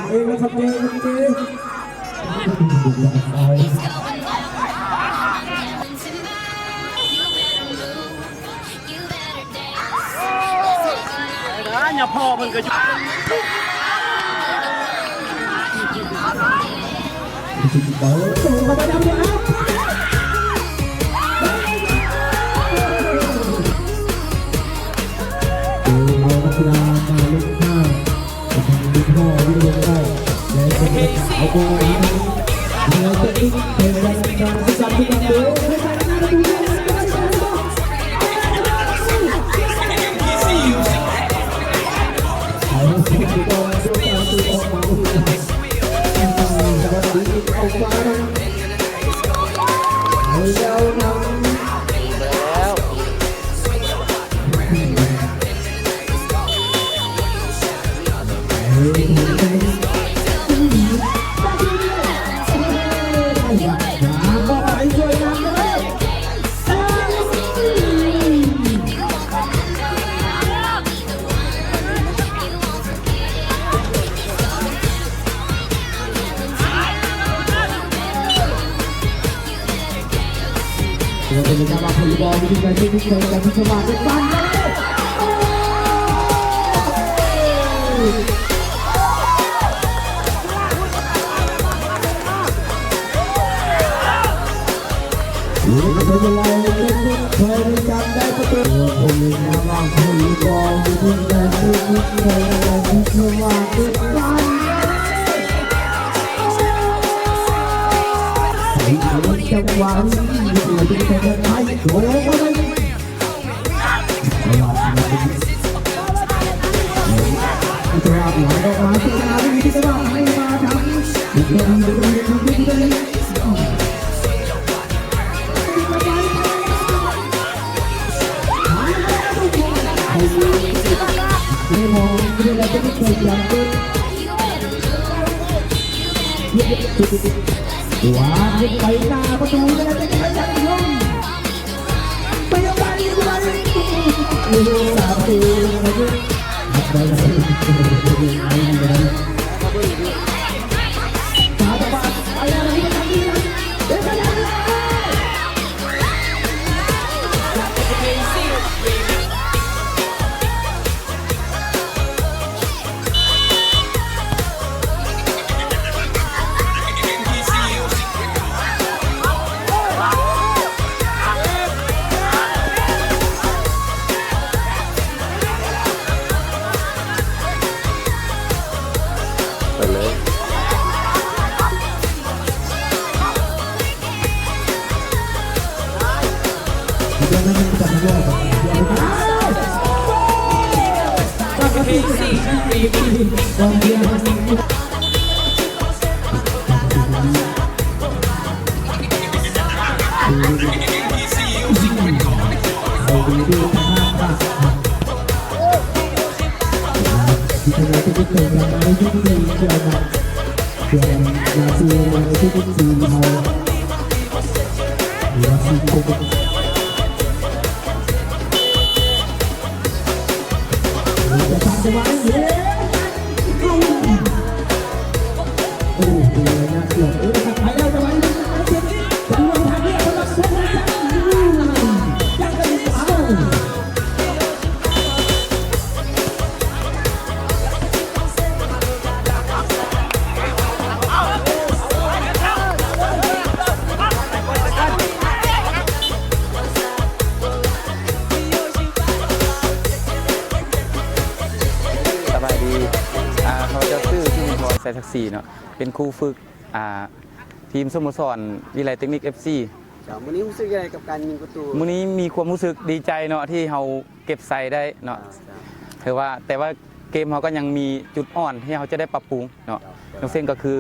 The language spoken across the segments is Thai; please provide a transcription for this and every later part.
เองนะครับเจอย่าพ่อมันก็อยู่เบาตัวเข้าไปดำแล้วเอานักกีฬามาเล่นข้าวเป็นพ่อที่ลงได้และเป็นเอาโกงเราจะอีกเป็นการศึกษาที่กันด้วยเราเป็นการมาผลบอลที่การที่มีคนการที่สมาธิกันหรือจะเป็นอะไรเคยจำได้ประตูคนนี้มาลองผลบอลที่การที่มีคนการที่สมาธิกันจังหวะนี้อยู่ที่ทางไหนโอ้ยจะรับหลังออกมาที่นาทีที่จะให้มาทำอีกคนหนึ่งไม่มองเรื่องอะไรจะไม่เคยยังเกินว้าไปหน้าประตูแล้วจะไปจับลงไปยังไงไปสามปีไปเลยตาตาไปอะไรกันนี่เดี๋ยวไปยังไงใส่ทักซี่เนาะเป็นครูฝึกทีมสโมสรวิไลเทคนิค FC วันนี้รู้สึกยังไงกับการยิงประตูวันนี้มีความรู้สึกดีใจเนาะที่เราเก็บใส่ได้เนาะถือว่าแต่ว่าเกมเขาก็ยังมีจุดอ่อนที่เขาจะได้ปรับปรุงเนาะน้องเส้นก็คือ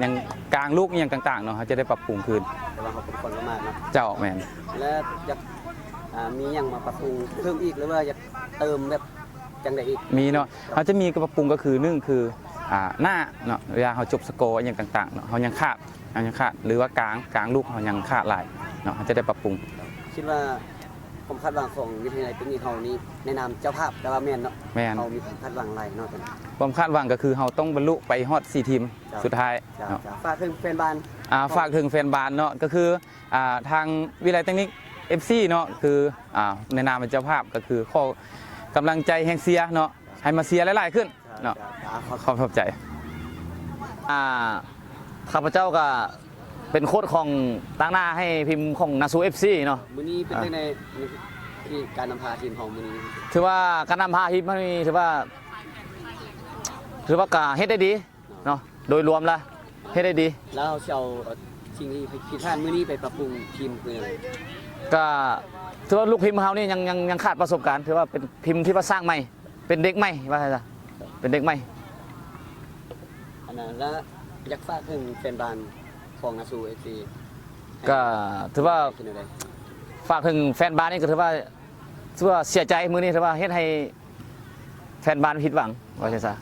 ยังกลางลูกอย่างต่างๆเนาะเขาจะได้ปรับปรุงคืนแต่ว่าเขาเป็นคนมากๆเนาะเจ้าแมนและอยากมีอย่างมาปรับปรุงเพิ่มอีกหรือว่าอยากเติมแบบจังใดอีกมีเนาะเขาจะมีปรับปรุงก็คือ1คือหน้าเนาะเวลาเขาจบสกอร์อย่างต่างๆเนาะเขายังขาดหรือว่ากลางลูกเขายังขาดหลายเนาะเขาจะได้ปรับปรุงคิดว่า ความคาดหวังของวิทยาลัยปีนี้เฮานี่ในนามเจ้าภาพแต่ว่าแม่นเนาะ แม่น เฮามีความคาดหวังหลายเนาะกัน ความคาดหวังก็คือเราต้องบรรลุไปฮอด4ทีมสุดท้าย จ้า เนาะ ฝากถึงแฟนบ้าน ฝากถึงแฟนบาลเนาะก็คือทางวิทยาลัยเทคนิค FC เนาะคือในนามเป็นเจ้าภาพก็คือขอกำลังใจแห่งเสียเนาะให้มาเสียหลายๆขึ้นเนาะขอบใจ ข้าพเจ้าก็เป็นโค้ชของตั้งหน้าให้พิมพ์ของนาซู FC เนาะ มื้อนี้เป็นจังได๋ที่การนำพาทีมของมื้อนี้ ถือว่าการนำพาทีมมันมีถือว่าก็เฮ็ดได้ดีเนาะโดยรวมแล้วเฮ็ดได้ดี แล้วเราสิเอาสิ่งที่ผิดพลาดมื้อนี้ไปปรับปรุงทีมคืออะไร ก็ถือว่าลูกพิมพ์ของเรานี่ยังขาดประสบการณ์ถือว่าเป็นพิมพ์ที่ว่าสร้างใหม่เป็นเด็กใหม่ว่าไงล่ะเป็นเด็กใหม่ อันนั้นแล้วอยากฝากถึงแฟนบ้านของนาซู FC ก็ถือว่า เป็นจังได๋ ฝากถึงแฟนบาสนี่ก็ถือว่าเสียใจมือนี้ถือว่าเฮ็ดให้แฟนบาสผิดหวังว่าใช่ซะ